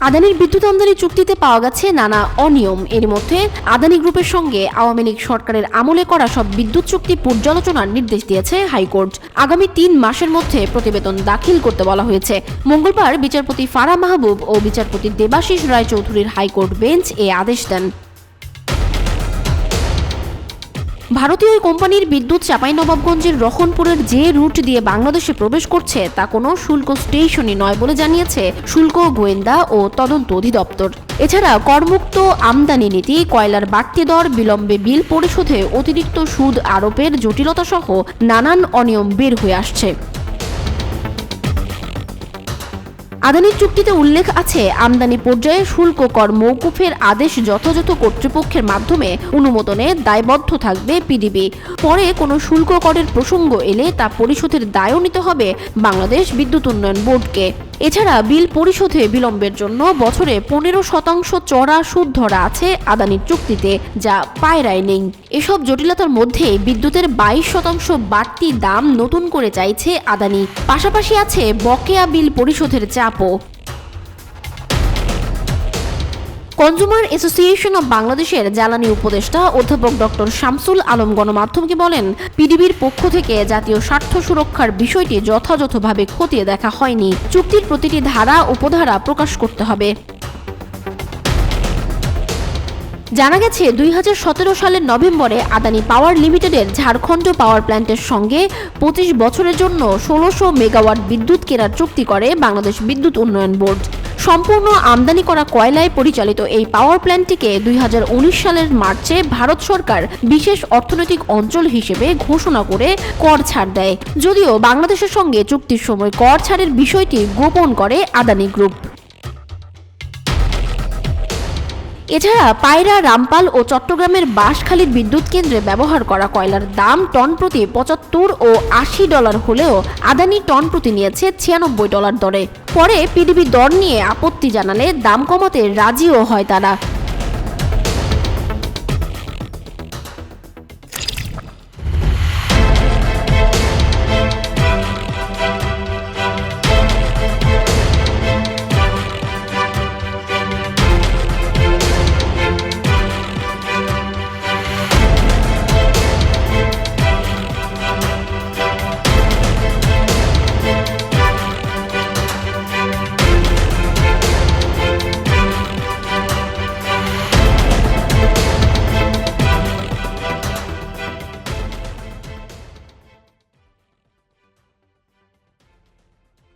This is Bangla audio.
আদানির বিদ্যুৎ আমদানি চুক্তিতে পাওয়া গেছে নানা অনিয়ম। এর মধ্যে আদানি গ্রুপের সঙ্গে আওয়ামী লীগ সরকারের আমলে করা সব বিদ্যুৎ চুক্তি পর্যালোচনার নির্দেশ দিয়েছে হাইকোর্ট। আগামী ৩ মাসের মধ্যে প্রতিবেদন দাখিল করতে বলা হয়েছে। মঙ্গলবার বিচারপতি ফারাহ মাহবুব ও বিচারপতি দেবাশিস রায়চৌধুরীর হাইকোর্ট বেঞ্চ এ আদেশ দেন। ভারতীয় কোম্পানির বিদ্যুৎ চাঁপাইনবাবগঞ্জের রহনপুরের যে রুট দিয়ে বাংলাদেশে প্রবেশ করছে তা কোনো শুল্ক স্টেশনই নয় বলে জানিয়েছে শুল্ক, গোয়েন্দা ও তদন্ত অধিদপ্তর। এছাড়া করমুক্ত আমদানি নীতি, কয়লার বাড়তি দর, বিলম্বে বিল পরিশোধে অতিরিক্ত সুদ আরোপের জটিলতা সহ নানান অনিয়ম বের হয়ে আসছে। আদানির চুক্তিতে উল্লেখ আছে, আমদানি পর্যায়ে শুল্ক কর মওকুফের আদেশ যথাযথ কর্তৃপক্ষের মাধ্যমে অনুমোদনে দায়বদ্ধ থাকবে পিডিবি। পরে কোনো শুল্ক করের প্রসঙ্গ এলে তা পরিশোধের দায়ও নিতে হবে বাংলাদেশ বিদ্যুৎ উন্নয়ন বোর্ডকে। এছাড়া বিল পরিশোধে বিলম্বের জন্য বছরে 15% চড়া সুদ ধরা আছে আদানির চুক্তিতে, যা পায়রায় নেই। এসব জটিলতার মধ্যে বিদ্যুতের 22% বাড়তি দাম নতুন করে চাইছে আদানি। পাশাপাশি আছে বকেয়া বিল পরিশোধের চাপও। কনজুমার অ্যাসোসিয়েশন অব বাংলাদেশের জ্বালানি উপদেষ্টা অধ্যাপক ডক্টর শামসুল আলম গণমাধ্যমকে বলেন, পিডিবির পক্ষ থেকে জাতীয় স্বার্থ সুরক্ষার বিষয়টি যথাযথভাবে খতিয়ে দেখা হয়নি। চুক্তির প্রতিটি ধারা উপধারা প্রকাশ করতে হবে। জানা গেছে, 2017 সালের নভেম্বরে আদানি পাওয়ার লিমিটেডের ঝাড়খণ্ড পাওয়ার প্ল্যান্টের সঙ্গে 25 বছরের জন্য 1600 মেগাওয়াট বিদ্যুৎ কেনার চুক্তি করে বাংলাদেশ বিদ্যুৎ উন্নয়ন বোর্ড। সম্পূর্ণ আমদানি করা কয়লায় পরিচালিত এই পাওয়ার প্ল্যান্টটিকে 2019 সালের মার্চে ভারত সরকার বিশেষ অর্থনৈতিক অঞ্চল হিসেবে ঘোষণা করে কর ছাড় দেয়। যদিও বাংলাদেশের সঙ্গে চুক্তির সময় কর ছাড়ের বিষয়টি গোপন করে আদানি গ্রুপ। এছাড়া পায়রা, রামপাল ও চট্টগ্রামের বাঁশখালীর বিদ্যুৎ কেন্দ্রে ব্যবহার করা কয়লার দাম টন প্রতি $75 ও $80 হলেও আদানি টন প্রতি নিয়েছে $96 দরে। পরে পিডিবি দর নিয়ে আপত্তি জানালে দাম কমাতে রাজিও হয় তারা।